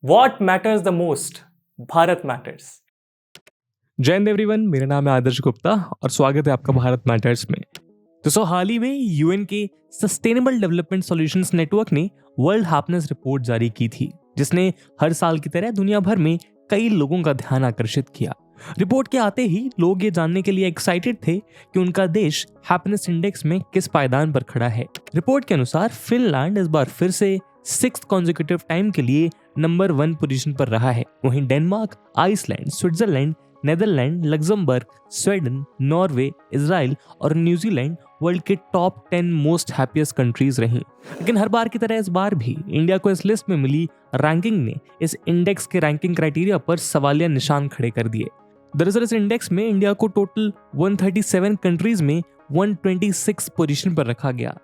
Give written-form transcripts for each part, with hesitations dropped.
What matters the most? Bharat matters. जय Hind everyone, मेरा नाम है आदर्श गुप्ता और स्वागत है आपका भारत मैटर्स में। दोस्तों, हाल ही में यूएन के सस्टेनेबल डेवलपमेंट सॉल्यूशंस नेटवर्क ने वर्ल्ड हैप्पीनेस रिपोर्ट जारी की थी, जिसने हर साल की तरह दुनिया भर में कई लोगों का ध्यान आकर्षित किया। रिपोर्ट के आते ही लोग ये जानने के लिए एक्साइटेड थे कि उनका देश हैप्पीनेस इंडेक्स में किस पायदान पर खड़ा है। रिपोर्ट के अनुसार फिनलैंड इस बार फिर से 6th कॉन्जिक्यूटिव टाइम के लिए नंबर 1 पोजीशन पर रहा है। वहीं Denmark, Iceland, Switzerland, Netherland, Luxembourg, Sweden, Norway, Israel और न्यूजीलैंड वर्ल्ड के टॉप 10 मोस्ट हैप्पीएस्ट कंट्रीज रहीं। लेकिन हर बार की तरह इस बार भी इंडिया को इस लिस्ट में मिली रैंकिंग ने इस इंडेक्स के रैंकिंग क्राइटेरिया पर सवालिया निशान खड़े कर दिए। दरअसल इस इंडेक्स में इंडिया को टोटल 137 कंट्रीज में 126 पोजीशन पर रखा गया।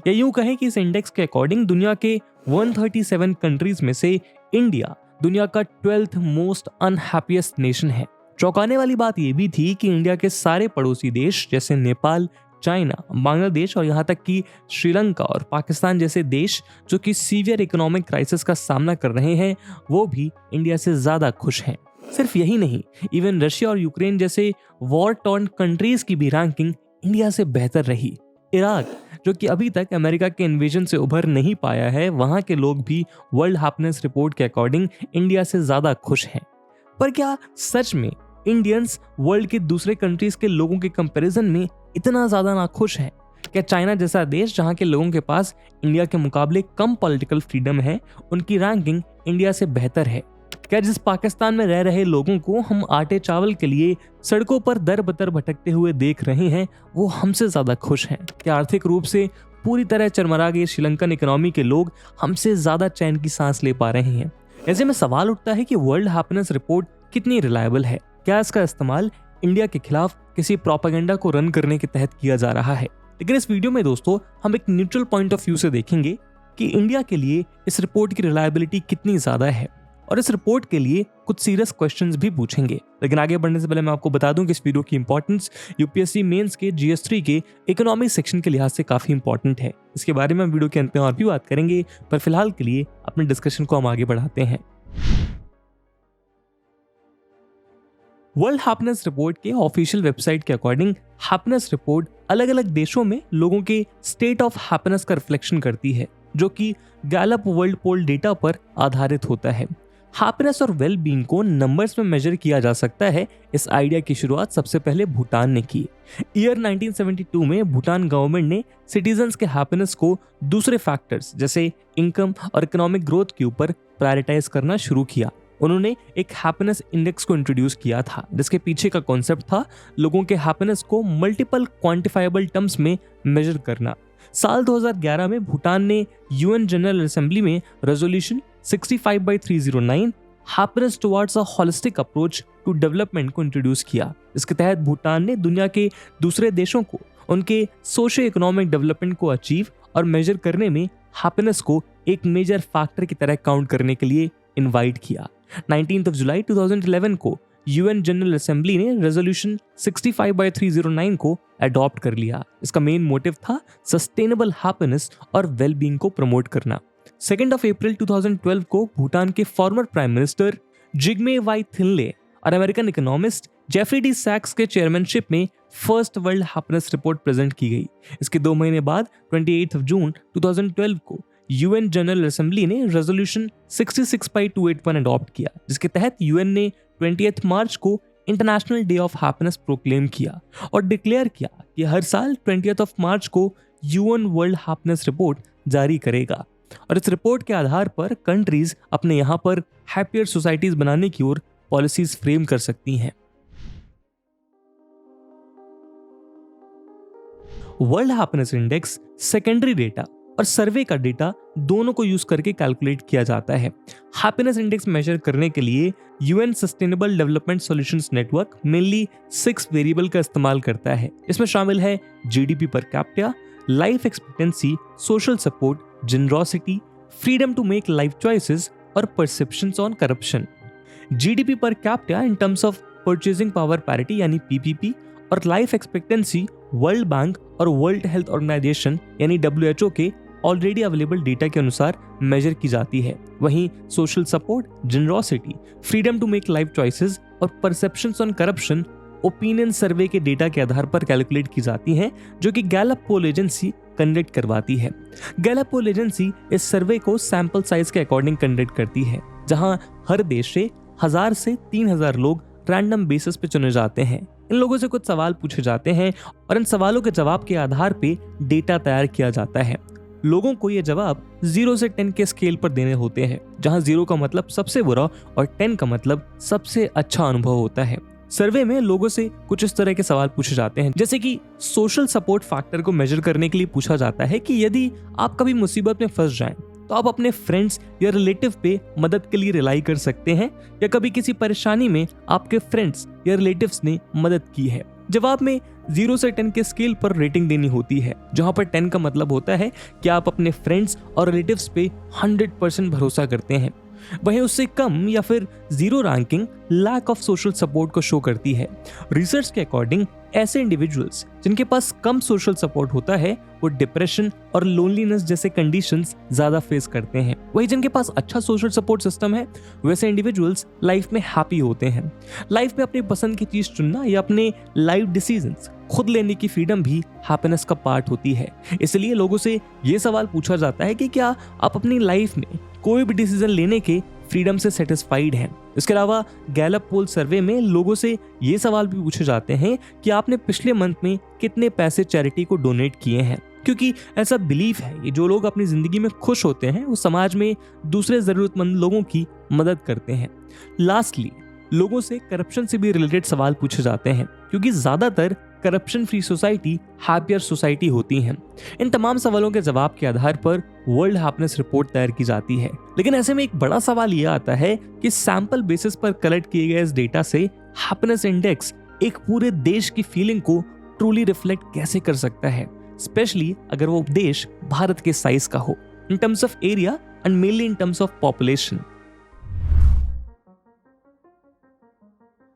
या यूं कहें कि इस इंडेक्स के अकॉर्डिंग दुनिया के 137 कंट्रीज में से इंडिया दुनिया का 12th मोस्ट अनहैप्पीएस्ट नेशन है। चौंकाने वाली बात यह भी थी कि इंडिया के सारे पड़ोसी देश जैसे नेपाल, चाइना, बांग्लादेश और यहाँ तक कि श्रीलंका और पाकिस्तान जैसे देश जो कि सीवियर इकोनॉमिक क्राइसिस का सामना कर रहे हैं, वो भी इंडिया से ज्यादा खुश हैं। सिर्फ यही नहीं, इवन रशिया और यूक्रेन जैसे वॉर टॉर्न कंट्रीज की भी रैंकिंग इंडिया से बेहतर रही। इराक, जो कि अभी तक अमेरिका के इन्वेजन से उभर नहीं पाया है, वहां के लोग भी वर्ल्ड हैप्पीनेस रिपोर्ट के अकॉर्डिंग इंडिया से ज्यादा खुश हैं। पर क्या सच में इंडियंस वर्ल्ड के दूसरे कंट्रीज के लोगों के कंपैरिजन में इतना ज्यादा नाखुश हैं? क्या चाइना जैसा देश जहां के लोगों के पास इंडिया के मुकाबले कम पॉलिटिकल फ्रीडम है, उनकी रैंकिंग इंडिया से बेहतर है? क्या जिस पाकिस्तान में रह रहे लोगों को हम आटे चावल के लिए सड़कों पर दर बदर भटकते हुए देख रहे हैं, वो हमसे ज्यादा खुश हैं? क्या आर्थिक रूप से पूरी तरह चरमरा गए श्रीलंकन इकोनॉमी के लोग हमसे ज्यादा चैन की सांस ले पा रहे हैं? ऐसे में सवाल उठता है कि वर्ल्ड हैप्पीनेस रिपोर्ट कितनी रिलायबल है? क्या इसका इस्तेमाल इंडिया के खिलाफ किसी प्रोपेगेंडा को रन करने के तहत किया जा रहा है? लेकिन इस वीडियो में दोस्तों हम एक न्यूट्रल पॉइंट ऑफ व्यू से देखेंगे कि इंडिया के लिए इस रिपोर्ट की रिलायबिलिटी कितनी ज्यादा है, और इस रिपोर्ट के लिए कुछ सीरियस क्वेश्चंस भी पूछेंगे। लेकिन आगे बढ़ने से पहले मैं आपको बता दूं कि इस वीडियो की इंपॉर्टेंस यूपीएससी मेंस के GS3 के इकोनॉमी सेक्शन के लिहाज से काफी इंपॉर्टेंट है। इसके बारे में हम वीडियो के अंत में और भी बात करेंगे, पर फिलहाल के लिए अपने डिस्कशन को हम आगे बढ़ाते हैं। वर्ल्ड हैप्पीनेस रिपोर्ट के ऑफिशियल वेबसाइट के अकॉर्डिंग हैप्पीनेस रिपोर्ट अलग अलग देशों में लोगों के स्टेट ऑफ हैप्पीनेस का रिफ्लेक्शन करती है, जो कि गैलप वर्ल्ड पोल डेटा पर आधारित होता है। हैप्पीनेस और वेल बीइंग को नंबर्स में मेजर किया जा सकता है। इस आइडिया की शुरुआत सबसे पहले भूटान ने की। ईयर 1972 में भूटान गवर्नमेंट ने सिटीजन्स के हैप्पीनेस को दूसरे फैक्टर्स जैसे इनकम और इकोनॉमिक ग्रोथ के ऊपर प्रायोरिटाइज करना शुरू किया। उन्होंने एक हैप्पीनेस इंडेक्स को इंट्रोड्यूस किया था, जिसके पीछे का कॉन्सेप्ट था लोगों के हैप्पीनेस को मल्टीपल क्वांटिफाइबल टर्म्स में मेजर करना। साल 2011 में भूटान ने यूएन जनरल असेंबली में resolution 65/309 happiness towards a holistic approach to development को इंट्रोड्यूस किया। इसके तहत भूटान ने दुनिया के दूसरे देशों को उनके सोशियो इकोनॉमिक डेवलपमेंट को अचीव और मेजर करने में हैप्पीनेस को एक मेजर फैक्टर की तरह काउंट करने के लिए इनवाइट किया। 19 जुलाई 2011 को यूएन जनरल असेंबली ने रेजोल्यूशन 65/309 को अडॉप्ट कर लिया। इसका मेन मोटिव था सस्टेनेबल हैप्पीनेस और वेलबींग को प्रमोट करना। 2 अप्रैल 2012 को भूटान के former prime minister Jigme Y Thinley और अमेरिकन इकोनॉमिस्ट जेफरी डी सैक्स के चेयरमैनशिप में first world happiness report present की गई। इसके 2 महीने बाद 28 जून 2012 को यूएन जनरल असेंबली ने रेजोल्यूशन 66/281 अडॉप्ट किया, जिसके तहत यूएन ने 20 मार्च को international day of happiness proclaim किया और डिक्लेयर किया कि हर साल 20 मार्च को यूएन वर्ल्ड हैप्पीनेस रिपोर्ट जारी करेगा। और इस रिपोर्ट के आधार पर कंट्रीज अपने यहाँ पर हैप्पियर सोसाइटीज बनाने की ओर पॉलिसीज फ्रेम कर सकती हैं। World happiness index secondary data और सर्वे का डेटा दोनों को यूज करके कैलकुलेट किया जाता है। हैप्पीनेस इंडेक्स मेजर करने के लिए UN sustainable development solutions network mainly 6 variable का इस्तेमाल करता है। इसमें शामिल है GDP per capita, life expectancy, social support, generosity, freedom to make life choices और perceptions on corruption. GDP per capita in terms of purchasing power parity यानी PPP और लाइफ एक्सपेक्टेंसी वर्ल्ड बैंक और वर्ल्ड हेल्थ ऑर्गेनाइजेशन यानी WHO के already available data के अनुसार measure की जाती है। वहीं social support, generosity, freedom to make life choices और perceptions on corruption opinion survey के डेटा के आधार पर कैलकुलेट की जाती हैं, जो कि गैलप पोल एजेंसी कंडक्ट करवाती है। गैलप पोल एजेंसी इस सर्वे को सैंपल साइज के अकॉर्डिंग कंडक्ट करती है, जहां हर देश से 1000 से 3000 लोग रैंडम बेसिस पे चुने जाते हैं। इन लोगों से कुछ सवाल पूछे जाते हैं और इन सवालों के जवाब के आधार पे डेटा तैयार किया जाता है। लोगों को ये जवाब 0 से 10 के स्केल पर देने होते हैं, जहां 0 का मतलब सबसे बुरा और 10 का मतलब सबसे अच्छा अनुभव होता है। सर्वे में लोगों से कुछ इस तरह के सवाल पूछे जाते हैं, जैसे कि सोशल सपोर्ट फैक्टर को मेजर करने के लिए पूछा जाता है कि यदि आप कभी मुसीबत में फंस जाएं तो आप अपने फ्रेंड्स या रिलेटिव पे मदद के लिए रिलाई कर सकते हैं, या कभी किसी परेशानी में आपके फ्रेंड्स या रिलेटिव्स ने मदद की है। जवाब में 0 से 10 के स्केल पर रेटिंग देनी होती है, जहां पर 10 का मतलब होता है कि आप अपने फ्रेंड्स और रिलेटिव्स पे 100% भरोसा करते हैं। वहीं उससे कम या फिर 0 ranking lack of social support को शो करती है। रिसर्च के अकॉर्डिंग ऐसे इंडिविजुअल्स जिनके पास कम सोशल सपोर्ट होता है वो डिप्रेशन और लोनलीनेस जैसे कंडीशंस ज्यादा फेस करते हैं। वहीं जिनके पास अच्छा सोशल सपोर्ट सिस्टम है वैसे इंडिविजुअल्स लाइफ में हैप्पी होते हैं। लाइफ में अपनी पसंद की चीज चुनना या अपने लाइफ डिसीजंस खुद लेने की फ्रीडम भी हैप्पीनेस का पार्ट होती है। इसलिए लोगों से ये सवाल पूछा जाता है कि क्या आप अपनी लाइफ में कोई भी डिसीजन लेने के फ्रीडम से सेटिस्फाइड हैं। इसके अलावा गैलप पोल सर्वे में लोगों से ये सवाल भी पूछे जाते हैं कि आपने पिछले मंथ में कितने पैसे चैरिटी को डोनेट किए हैं, क्योंकि ऐसा बिलीफ है कि जो लोग अपनी जिंदगी में खुश होते हैं वो समाज में दूसरे जरूरतमंद लोगों की मदद करते हैं। लास्टली लोगों से करप्शन से भी रिलेटेड सवाल पूछे जाते हैं, क्योंकि ज्यादातर corruption free society happier society होती हैं। इन तमाम सवालों के जवाब के आधार पर वर्ल्ड हैप्पीनेस रिपोर्ट तैयार की जाती है। लेकिन ऐसे में एक बड़ा सवाल यह आता है कि सैंपल बेसिस पर कलेक्ट किए गए इस डेटा से हैप्पीनेस इंडेक्स एक पूरे देश की फीलिंग को ट्रूली रिफ्लेक्ट कैसे कर सकता है, स्पेशली अगर वो देश भारत के साइज का हो, इन terms of area and mainly in terms of population.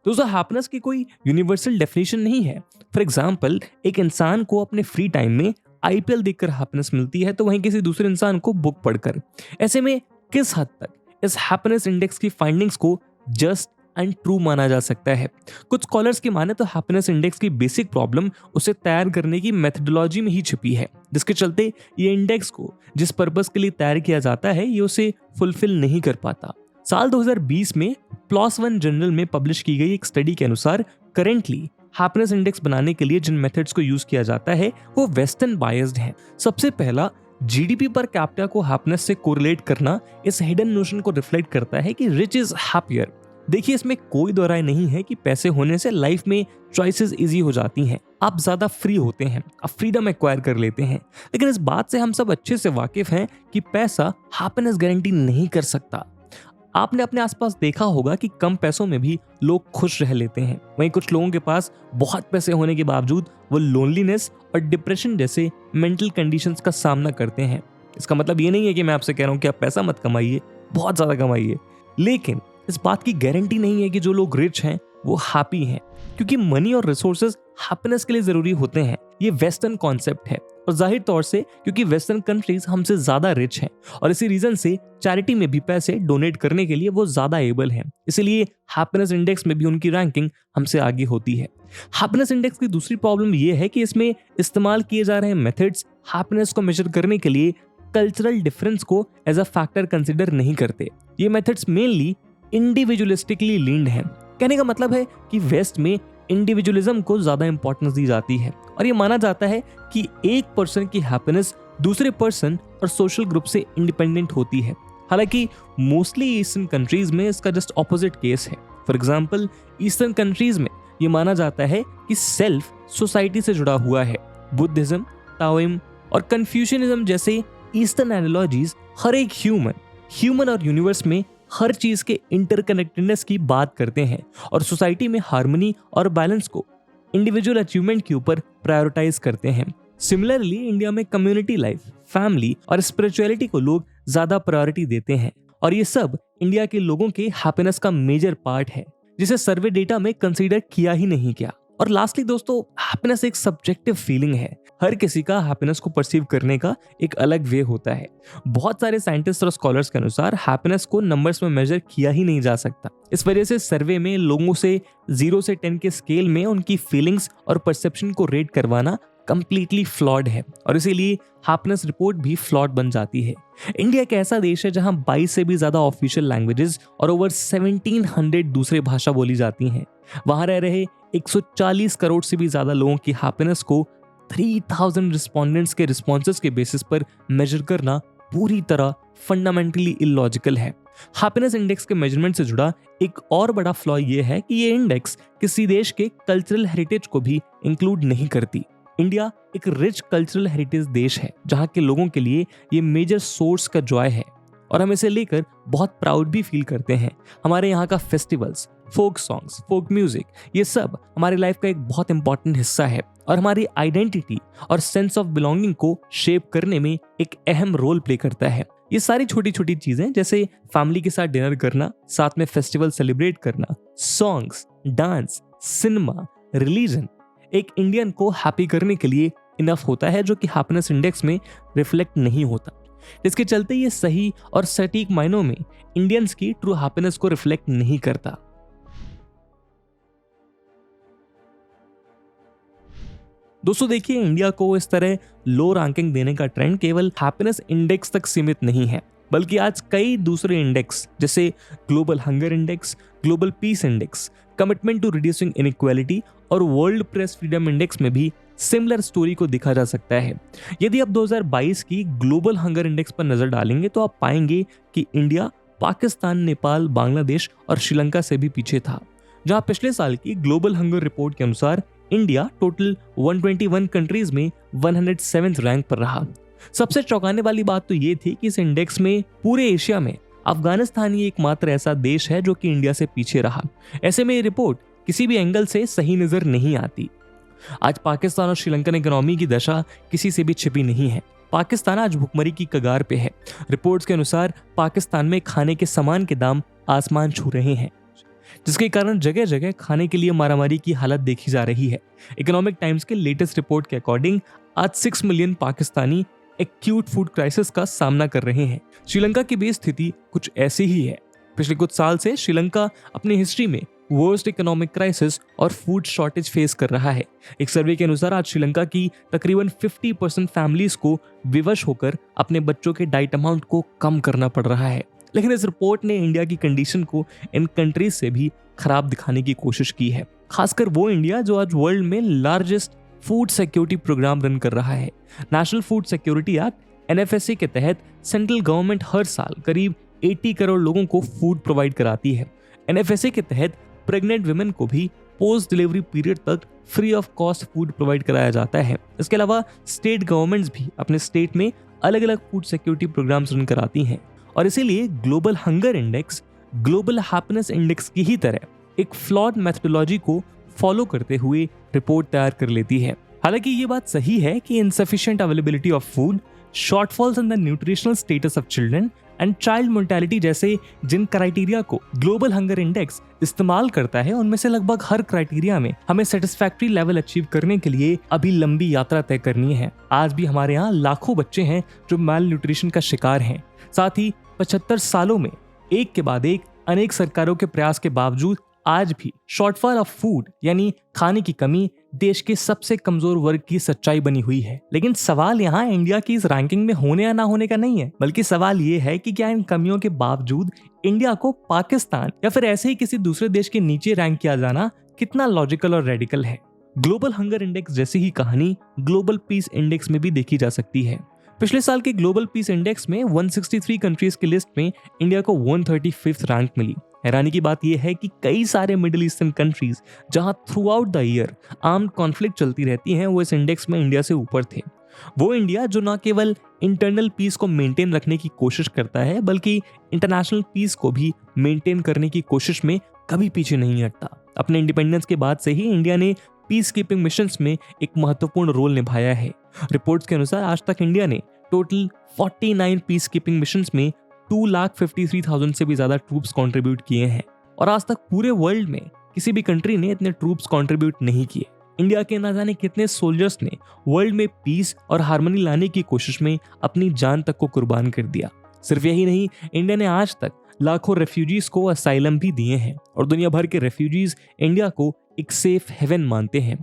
दोस्तों, हैप्पीनेस की कोई यूनिवर्सल डेफिनेशन नहीं है। फॉर एग्जाम्पल, एक इंसान को अपने फ्री टाइम में आईपीएल देखकर हैप्पीनेस मिलती है तो वहीं किसी दूसरे इंसान को बुक पढ़कर। ऐसे में किस हद तक इस हैप्पीनेस इंडेक्स की फाइंडिंग्स को जस्ट एंड ट्रू माना जा सकता है? कुछ स्कॉलर्स की माने तो हैप्पीनेस इंडेक्स की बेसिक प्रॉब्लम उसे तैयार करने की मेथोडोलॉजी में ही छिपी है, जिसके चलते ये इंडेक्स को जिस पर्पस के लिए तैयार किया जाता है ये उसे फुलफिल नहीं कर पाता। साल 2020 में PLOS ONE जर्नल में पब्लिश की गई एक स्टडी के अनुसार करेंटली हैप्पीनेस इंडेक्स बनाने के लिए जिन मेथड्स को यूज किया जाता है वो वेस्टर्न बायस्ड हैं। सबसे पहला, जीडीपी पर कैपिटा को हैप्पीनेस से कोरिलेट करना इस हिडन नोशन को रिफ्लेक्ट करता है कि रिच इज हैप्पियर। देखिए, इसमें कोई दो राय नहीं है कि पैसे होने से लाइफ में चॉइसेस इजी हो जाती हैं, आप ज्यादा फ्री होते हैं, आप फ्रीडम एक्वायर कर लेते हैं। लेकिन इस बात से हम सब अच्छे से वाकिफ हैं कि पैसा हैप्पीनेस गारंटी नहीं कर सकता। आपने अपने आसपास देखा होगा कि कम पैसों में भी लोग खुश रह लेते हैं, वहीं कुछ लोगों के पास बहुत पैसे होने के बावजूद वो लोनलीनेस और डिप्रेशन जैसे मेंटल कंडीशंस का सामना करते हैं। इसका मतलब ये नहीं है कि मैं आपसे कह रहा हूँ कि आप पैसा मत कमाइए, बहुत ज्यादा कमाइए, लेकिन इस बात की गारंटी नहीं है कि जो लोग रिच हैं वो हैप्पी हैं, क्योंकि मनी और रिसोर्सेज हैप्पीनेस के लिए जरूरी होते हैं। ये वेस्टर्न कॉन्सेप्ट है और जाहिर तौर से क्योंकि वेस्टर्न कंट्रीज हमसे ज्यादा रिच हैं और इसी रीजन से चैरिटी में भी पैसे डोनेट करने के लिए वो ज्यादा एबल हैं, इसलिए हैप्पीनेस इंडेक्स में भी उनकी रैंकिंग हमसे आगे होती है। हैप्पीनेस इंडेक्स की दूसरी प्रॉब्लम ये है कि इसमें इस्तेमाल किए जा रहे मेथड्स हैप्पीनेस को मेजर करने के लिए कल्चरल डिफरेंस को एज अ फैक्टर कंसिडर नहीं करते। ये मेथड्स मेनली इंडिविजुअलिस्टिकली लीन्ड हैं। कहने का मतलब है कि वेस्ट में इंडिविजुअलिज्म को ज्यादा इंपॉर्टेंस दी जाती है और ये माना जाता है कि एक पर्सन की हैप्पीनेस दूसरे पर्सन और सोशल ग्रुप से इंडिपेंडेंट होती है। हालांकि मोस्टली ईस्टर्न कंट्रीज में इसका जस्ट ऑपोजिट केस है। फॉर एग्जांपल, ईस्टर्न कंट्रीज में ये माना जाता है कि सेल्फ सोसाइटी से जुड़ा हुआ है। बुद्धिज्म, ताओइज्म और कन्फ्यूशनिज्म जैसे ईस्टर्न एनालॉजीज हर एक ह्यूमन और यूनिवर्स में हर चीज के इंटरकनेक्टेडनेस की बात करते हैं और सोसाइटी में हार्मनी और बैलेंस को इंडिविजुअल अचीवमेंट के ऊपर प्रायोरिटाइज करते हैं। सिमिलरली इंडिया में कम्युनिटी लाइफ, फैमिली और स्पिरिचुअलिटी को लोग ज्यादा प्रायोरिटी देते हैं और ये सब इंडिया के लोगों के हैप्पीनेस का मेजर पार्ट है, जिसे सर्वे डेटा में कंसीडर किया ही नहीं गया। और लास्टली दोस्तों, हैप्पीनेस एक सब्जेक्टिव फीलिंग है। हर किसी का हैप्पीनेस को परसीव करने का एक अलग वे होता है। बहुत सारे साइंटिस्ट और स्कॉलर्स के अनुसार हैप्पीनेस को नंबर्स में मेजर किया ही नहीं जा सकता। इस वजह से सर्वे में लोगों से 0 से 10 के स्केल में उनकी फीलिंग्स और परसेप्शन को रेट करवाना कंप्लीटली फ्लॉड है और इसीलिए हैप्पीनेस रिपोर्ट भी फ्लॉड बन जाती है। इंडिया एक ऐसा देश है जहां 22 से भी ज्यादा ऑफिशियल लैंग्वेजेस और ओवर 1700 दूसरे भाषा बोली जाती हैं। वहां रह रहे 140 करोड़ से भी ज्यादा लोगों की हैप्पीनेस को 3000 रिस्पोंडेंट्स के रिस्पॉन्सेस के बेसिस पर मेजर करना पूरी तरह फंडामेंटली इलॉजिकल है। हैप्पीनेस इंडेक्स के मेजरमेंट से जुड़ा एक और बड़ा फ्लॉ ये है कि ये इंडेक्स किसी देश के कल्चरल हेरिटेज को भी इंक्लूड नहीं करती। इंडिया एक रिच कल्चरल हेरिटेज देश है जहां के लोगों के लिए ये मेजर सोर्स का जॉय है और हम इसे लेकर बहुत प्राउड भी फील करते हैं। हमारे यहाँ का festivals, folk songs, folk music, ये सब हमारी लाइफ का एक बहुत इंपॉर्टेंट हिस्सा है और हमारी आइडेंटिटी और सेंस ऑफ बिलोंगिंग को शेप करने में एक अहम रोल प्ले करता है। ये सारी छोटी छोटी चीजें जैसे फैमिली के साथ डिनर करना, साथ में फेस्टिवल सेलिब्रेट करना, सॉन्ग्स, डांस, सिनेमा, रिलीजन, एक इंडियन को हैप्पी करने के लिए इनफ होता है जो कि हैप्पीनेस इंडेक्स में रिफ्लेक्ट नहीं होता। इसके चलते ये सही और सटीक मायनों में इंडियंस की ट्रू हैप्पीनेस को रिफ्लेक्ट नहीं करता। दोस्तों देखिए, इंडिया को इस तरह लो रैंकिंग देने का ट्रेंड केवल हैप्पीनेस इंडेक्स तक सीमित नहीं है, बल्कि आज कई दूसरे इंडेक्स जैसे global hunger index, global peace index, commitment to reducing inequality और वर्ल्ड प्रेस फ्रीडम इंडेक्स में भी सिमिलर स्टोरी को देखा जा सकता है। यदि आप 2022 की ग्लोबल हंगर इंडेक्स पर नजर डालेंगे तो आप पाएंगे कि इंडिया पाकिस्तान, नेपाल, बांग्लादेश और श्रीलंका से भी पीछे था। जहां पिछले साल की ग्लोबल हंगर रिपोर्ट के अनुसार इंडिया टोटल 121 कंट्रीज में 107th रैंक पर रहा। सबसे चौंकाने वाली बात तो ये थी कि इस इंडेक्स में पूरे एशिया में अफगानिस्तान ही एकमात्र ऐसा देश है जो कि इंडिया से पीछे रहा। ऐसे में ये रिपोर्ट किसी भी एंगल से सही नजर नहीं आती। आज पाकिस्तान और श्रीलंकन इकोनॉमी की दशा किसी से भी छिपी नहीं है। पाकिस्तान आज भुखमरी की कगार पे है। रिपोर्ट्स के अनुसार पाकिस्तान में खाने के सामान के दाम आसमान छू रहे हैं, जिसके कारण जगह जगह खाने के लिए मारामारी की हालत देखी जा रही है। इकोनॉमिक टाइम्स के लेटेस्ट रिपोर्ट के अकॉर्डिंग आज 6 million Pakistani acute food crisis का सामना कर रहे हैं। श्रीलंका की भी स्थिति कुछ ऐसी ही है। पिछले कुछ साल से श्रीलंका अपनी हिस्ट्री में वर्स्ट इकोनॉमिक क्राइसिस और फूड शॉर्टेज फेस कर रहा है। एक सर्वे के अनुसार आज श्रीलंका की तकरीबन 50% फैमिलीज को विवश होकर अपने बच्चों के डाइट अमाउंट को कम करना पड़ रहा है। लेकिन इस रिपोर्ट ने इंडिया की कंडीशन को इन कंट्रीज से भी खराब दिखाने की कोशिश की है, खासकर वो इंडिया जो आज वर्ल्ड में largest food security program run कर रहा है। National food security act NFSA के तहत सेंट्रल गवर्नमेंट हर साल करीब 80 करोड़ लोगों को फूड प्रोवाइड कराती है। NFSA के तहत प्रेग्नेंट वुमेन को भी पोस्ट डिलीवरी पीरियड तक free of cost food provide कराया जाता है। इसके अलावा स्टेट गवर्नमेंट्स भी अपने स्टेट में अलग अलग फूड सिक्योरिटी प्रोग्राम्स रन कराती हैं और इसीलिए global hunger index global happiness index की ही तरह एक फ्लॉड मेथोडोलॉजी को फॉलो करते हुए रिपोर्ट तैयार कर लेती है। हालांकि ये बात सही है कि insufficient availability of food, shortfalls in the nutritional status of children and child mortality जैसे जिन क्राइटेरिया को ग्लोबल हंगर इंडेक्स इस्तेमाल करता है, उनमें से लगभग हर क्राइटेरिया में हमें सेटिस्फैक्ट्री लेवल अचीव करने के लिए अभी लंबी यात्रा तय करनी है। आज भी हमारे यहाँ लाखों बच्चे हैं जो मैल न्यूट्रिशन का शिकार हैं। साथ ही 75 सालों में एक के बाद एक अनेक सरकारों के प्रयास के बावजूद आज भी शॉर्टफॉल ऑफ फूड यानी खाने की कमी देश के सबसे कमजोर वर्ग की सच्चाई बनी हुई है। लेकिन सवाल यहाँ इंडिया की इस रैंकिंग में होने या ना होने का नहीं है, बल्कि सवाल ये है कि क्या इन कमियों के बावजूद इंडिया को पाकिस्तान या फिर ऐसे ही किसी दूसरे देश के नीचे रैंक किया जाना कितना लॉजिकल और रेडिकल है। ग्लोबल हंगर इंडेक्स जैसी ही कहानी ग्लोबल पीस इंडेक्स में भी देखी जा सकती है। पिछले साल के ग्लोबल पीस इंडेक्स में 163 कंट्रीज की लिस्ट में इंडिया को 135th रैंक मिली। हैरानी की बात यह है कि कई सारे मिडिल ईस्टर्न कंट्रीज जहां through out the year armed conflict चलती रहती हैं, वो इस इंडेक्स में इंडिया से ऊपर थे। वो इंडिया जो न केवल इंटरनल पीस को मेंटेन रखने की कोशिश करता है, बल्कि इंटरनेशनल पीस को भी मेंटेन करने की कोशिश में कभी पीछे नहीं हटता। अपने इंडिपेंडेंस के बाद से ही इंडिया ने पीस कीपिंग मिशंस में एक महत्वपूर्ण रोल निभाया है। रिपोर्ट्स के अनुसार आज तक इंडिया ने टोटल 49 पीस कीपिंग मिशंस में 2,53,000 से भी ज्यादा ट्रूप्स कंट्रीब्यूट किए हैं और आज तक पूरे वर्ल्ड में किसी भी कंट्री ने इतने ट्रूप्स कंट्रीब्यूट नहीं किए। इंडिया के ना जाने कितने सोल्जर्स ने वर्ल्ड में पीस और हार्मनी लाने की कोशिश में अपनी जान तक को कुर्बान कर दिया। सिर्फ यही नहीं, इंडिया ने आज तक लाखों रेफ्यूजीज को असाइलम भी दिए हैं और दुनिया भर के रेफ्यूजीज इंडिया को एक सेफ हेवन मानते हैं।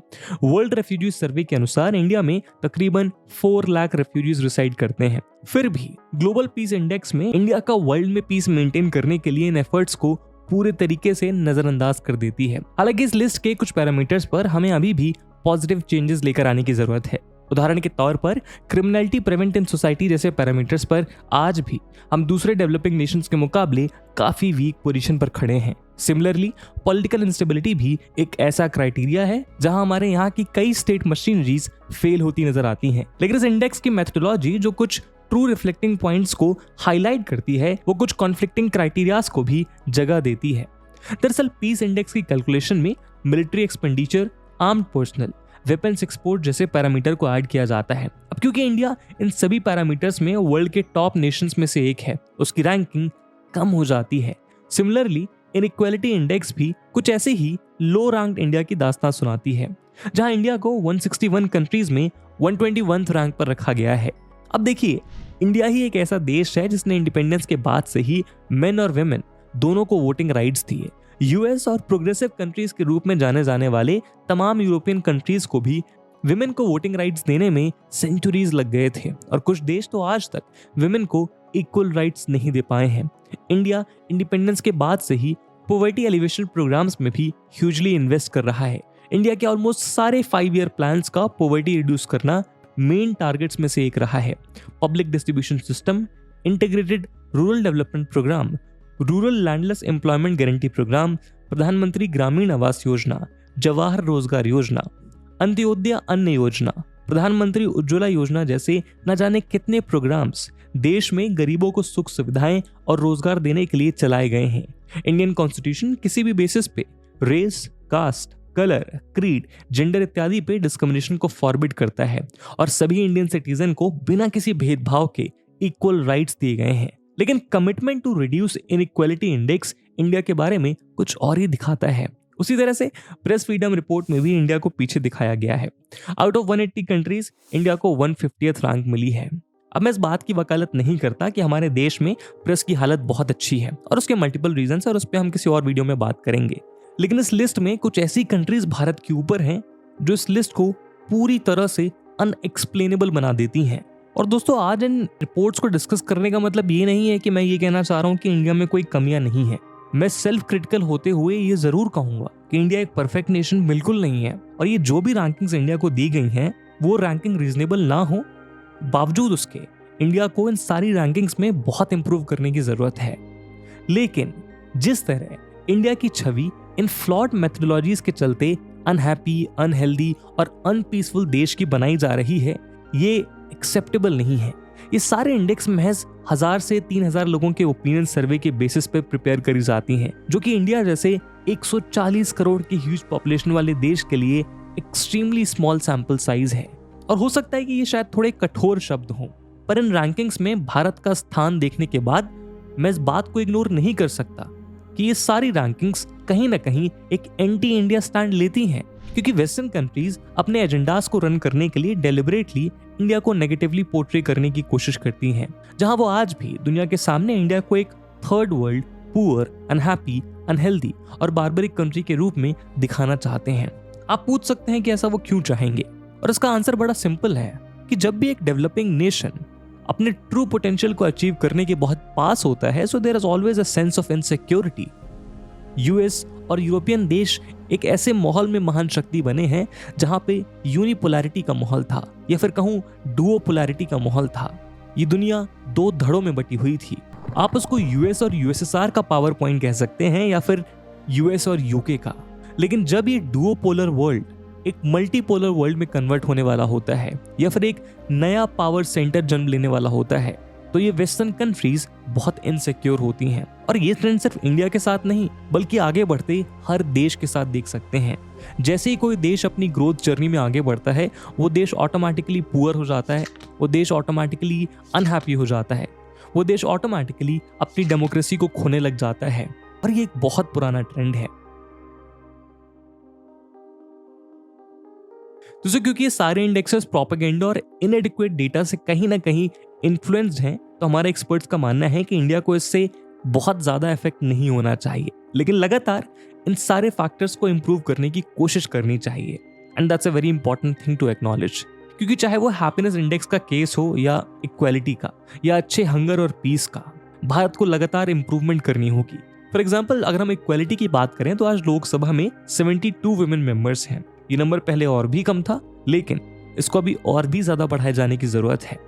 वर्ल्ड रेफ्यूजी सर्वे के अनुसार इंडिया में तकरीबन 4 लाख रेफ्यूजीज रिसाइड करते हैं। फिर भी ग्लोबल पीस इंडेक्स में इंडिया का वर्ल्ड में पीस मेंटेन करने के लिए इन एफर्ट्स को पूरे तरीके से नजरअंदाज कर देती है। हालांकि इस लिस्ट के कुछ पैरामीटर्स पर हमें अभी भी पॉजिटिव चेंजेस लेकर आने की जरूरत है। उदाहरण के तौर पर क्रिमिनलिटी प्रिवेंट इन सोसाइटी जैसे पैरामीटर्स पर आज भी हम दूसरे डेवलपिंग नेशंस के मुकाबले काफी वीक पोजीशन पर खड़े हैं। सिमिलरली पॉलिटिकल इंस्टेबिलिटी भी एक ऐसा क्राइटेरिया है जहां हमारे यहाँ की कई स्टेट मशीनरीज फेल होती नजर आती हैं। लेकिन इस इंडेक्स की मेथोडोलॉजी जो कुछ ट्रू रिफ्लेक्टिंग पॉइंट्स को हाईलाइट करती है, वो कुछ कॉन्फ्लिक्टिंग क्राइटेरियाज को भी जगह देती है। दरअसल पीस इंडेक्स की कैलकुलेशन में military expenditure, armed personal, weapons export जैसे पैरामीटर को ऐड किया जाता है। अब क्योंकि इंडिया इन सभी पैरामीटर्स में वर्ल्ड के टॉप नेशंस में से एक है, उसकी रैंकिंग कम हो जाती है। सिमिलरली इनइक्वालिटी इंडेक्स भी कुछ ऐसे ही लो रैंक्ड इंडिया की दास्तान सुनाती है, जहां इंडिया को 161 कंट्रीज में 121th रैंक पर रखा गया है। अब देखिए, इंडिया ही एक ऐसा देश है जिसने इंडिपेंडेंस के बाद से ही मेन और वेमेन दोनों को वोटिंग राइट्स दिए। यूएस और प्रोग्रेसिव कंट्रीज के रूप में जाने जाने वाले तमाम यूरोपियन कंट्रीज को भी विमेन को वोटिंग राइट्स देने में सेंचुरीज लग गए थे और कुछ देश तो आज तक विमेन को इक्वल राइट्स नहीं दे पाए हैं। इंडिया इंडिपेंडेंस के बाद से ही पॉवर्टी एलिवेशन प्रोग्राम्स में भी ह्यूजली इन्वेस्ट कर रहा है। इंडिया के ऑलमोस्ट सारे 5 ईयर प्लान्स का पॉवर्टी रिड्यूस करना मेन टारगेट्स में से एक रहा है। Public distribution system, integrated rural development programme, rural landless employment guarantee programme, Pradhan Mantri Gramin Awas Yojana, Jawahar रोजगार योजना, अंत्योदय अन्न योजना, प्रधानमंत्री उज्ज्वला योजना जैसे न जाने कितने प्रोग्राम्स देश में गरीबों को सुख सुविधाएं और रोजगार देने के लिए चलाए गए हैं। इंडियन कॉन्स्टिट्यूशन किसी भी बेसिस पे race, caste, colour, creed, gender इत्यादि पे डिस्क्रिमिनेशन को फॉरबिड करता है और सभी इंडियन सिटीजन को बिना किसी भेदभाव के इक्वल राइट्स दिए गए हैं। लेकिन commitment to reduce inequality index India के बारे में कुछ और ही दिखाता है। उसी तरह से प्रेस फ्रीडम रिपोर्ट में भी इंडिया को पीछे दिखाया गया है। आउट ऑफ 180 कंट्रीज इंडिया को 150th रैंक मिली है। अब मैं इस बात की वकालत नहीं करता कि हमारे देश में प्रेस की हालत बहुत अच्छी है और उसके मल्टीपल रीजंस, और उस पर हम किसी और वीडियो में बात करेंगे। लेकिन इस लिस्ट में कुछ ऐसी कंट्रीज भारत के ऊपर हैं जो इस लिस्ट को पूरी तरह से अनएक्सप्लेनेबल बना देती हैं। और दोस्तों, आज इन रिपोर्ट्स को डिस्कस करने का मतलब ये नहीं है कि मैं ये कहना चाह रहा हूँ कि इंडिया में कोई कमियां नहीं है। मैं सेल्फ क्रिटिकल होते हुए ये जरूर कहूंगा कि इंडिया एक परफेक्ट नेशन बिल्कुल नहीं है और ये जो भी रैंकिंग्स इंडिया को दी गई हैं वो रैंकिंग रीजनेबल ना हो, बावजूद उसके इंडिया को इन सारी रैंकिंग्स में बहुत इंप्रूव करने की जरूरत है। लेकिन जिस तरह इंडिया की छवि इन फ्लॉड मेथोडोलॉजीज के चलते अनहैप्पी, अनहेल्दी और अनपीसफुल देश की बनाई जा रही है, ये एक्सेप्टेबल नहीं है। ये सारे इंडेक्स महज 1000 से 3000 लोगों के ओपिनियन सर्वे के बेसिस पे प्रिपेयर करी जाती हैं, जो कि इंडिया जैसे 140 करोड़ की ह्यूज पॉपुलेशन वाले देश के लिए एक्सट्रीमली स्मॉल सैंपल साइज है। और हो सकता है कि ये शायद थोड़े कठोर शब्द हों, पर इन रैंकिंग्स में भारत का स्थान देखने के बाद मैं इस बात को इग्नोर नहीं कर सकता कि ये सारी रैंकिंग्स कहीं ना कहीं एक एंटी इंडिया स्टैंड लेती हैं, क्योंकि वेस्टर्न कंट्रीज अपने एजेंडास को रन करने के लिए डेलिबरेटली इंडिया को नेगेटिवली पोर्ट्रे करने की कोशिश करती हैं, जहां वो आज भी दुनिया के सामने इंडिया को एक third world, poor, unhappy, unhealthy और बार्बरिक कंट्री के रूप में दिखाना चाहते हैं। आप पूछ सकते हैं कि ऐसा वो क्यों चाहेंगे, और इसका आंसर बड़ा सिंपल है कि जब भी एक डेवलपिंग नेशन अपने ट्रू पोटेंशियल को अचीव करने के बहुत पास होता है, so there is always a sense of insecurity. US और यूरोपियन देश एक ऐसे माहौल में महान शक्ति बने हैं जहां पे यूनिपोलैरिटी का माहौल था, या फिर कहूं डुओपोलैरिटी का माहौल था। ये दुनिया 2 धड़ों में बटी हुई थी। आप उसको यूएस और यूएसएसआर का पावर पॉइंट कह सकते हैं, या फिर यूएस और यूके का। लेकिन जब ये डुओपोलर वर्ल्ड एक मल्टीपोलर वर्ल्ड में कन्वर्ट होने वाला होता है, या फिर एक नया पावर सेंटर जन्म लेने वाला होता है, तो ये वेस्टर्न कंट्रीज बहुत इनसिक्योर होती हैं। और ये ट्रेंड सिर्फ इंडिया के साथ नहीं, बल्कि आगे बढ़ते हर देश के साथ देख सकते हैं। जैसे ही कोई देश अपनी ग्रोथ जर्नी में आगे बढ़ता है, वो देश ऑटोमेटिकली पुअर हो जाता है, वो देश ऑटोमेटिकली अनहैप्पी हो जाता है, वो देश ऑटोमेटिकली अपनी डेमोक्रेसी को खोने लग जाता है। और ये एक बहुत पुराना ट्रेंड है। दोस्तों क्योंकि ये सारे इंडेक्सेस प्रोपेगेंडा और इनएडिक्वेट डेटा से कहीं ना कहीं इन्फ्लुएंस्ड हैं, तो हमारे एक्सपर्ट्स का मानना है कि इंडिया को इससे बहुत ज्यादा इफेक्ट नहीं होना चाहिए, लेकिन लगातार इन सारे फैक्टर्स को इंप्रूव करने की कोशिश करनी चाहिए। And that's a very important thing to acknowledge, क्योंकि चाहे वो हैप्पीनेस इंडेक्स का केस हो या इक्वालिटी का या अच्छे हंगर और पीस का, भारत को लगातार इंप्रूवमेंट करनी होगी। फॉर एग्जाम्पल अगर हम इक्वालिटी की बात करें तो आज लोकसभा में 72 वुमेन मेंबर्स हैं। ये नंबर पहले और भी कम था, लेकिन इसको अभी और भी ज्यादा बढ़ाए जाने की जरूरत है।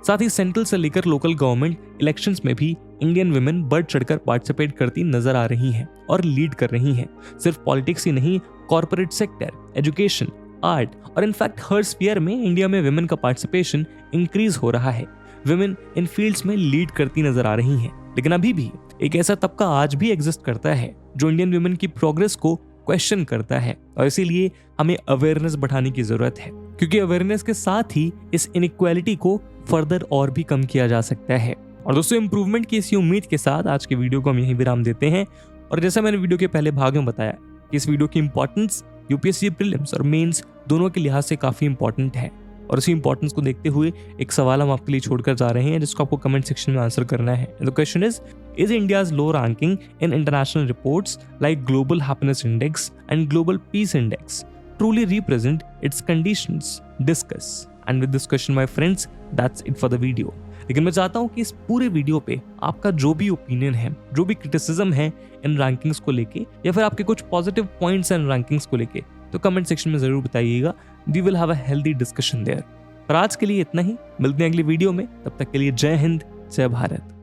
साथ ही सेंट्रल से लेकर लोकल गवर्नमेंट इलेक्शंस में भी इंडियन वुमेन बढ़ चढ़कर पार्टिसिपेट करती नजर आ रही हैं और लीड कर रही हैं। सिर्फ पॉलिटिक्स ही नहीं, कॉर्पोरेट सेक्टर, एजुकेशन, आर्ट और इनफैक्ट हर स्फीयर में इंडिया में वुमेन का पार्टिसिपेशन इंक्रीज हो रहा है। वुमेन इन फील्ड्स में लीड करती नजर आ रही हैं, लेकिन अभी भी एक ऐसा तबका आज भी एग्जिस्ट करता है जो इंडियन वुमेन की प्रोग्रेस को क्वेश्चन करता है, और इसीलिए हमें अवेयरनेस बढ़ाने की जरूरत है, क्योंकि अवेयरनेस के साथ ही इस इनइक्वालिटी को फर्दर और भी कम किया जा सकता है। और दोस्तों इंप्रूवमेंट की इसी उम्मीद के साथ आज के वीडियो को हम यहीं विराम देते हैं। और जैसा मैंने वीडियो के पहले भाग में बताया कि इस वीडियो की इंपॉर्टेंस यूपीएससी प्रीलिम्स और मेंस दोनों के लिहाज से काफी इंपॉर्टेंट है, और इसी इंपॉर्टेंस को देखते हुए एक सवाल हम आपके लिए छोड़कर जा रहे हैं जिसको आपको कमेंट सेक्शन में आंसर करना है। The question is India's low ranking in international reports like global happiness index and global peace index truly represent its conditions? Discuss. And with this question my friends, that's it for the video. लेकिन मैं चाहता हूँ कि इस पूरे video पे आपका जो भी ओपिनियन है, जो भी क्रिटिसिज्म है इन रैंकिंग्स को लेके, या फिर आपके कुछ पॉजिटिव पॉइंट्स हैं इन रैंकिंग्स को लेके, तो कमेंट सेक्शन में जरूर बताइएगा। We will have a healthy discussion there. पर आज के लिए इतना ही, मिलते हैं अगली वीडियो में। तब तक के लिए जय हिंद, जय भारत।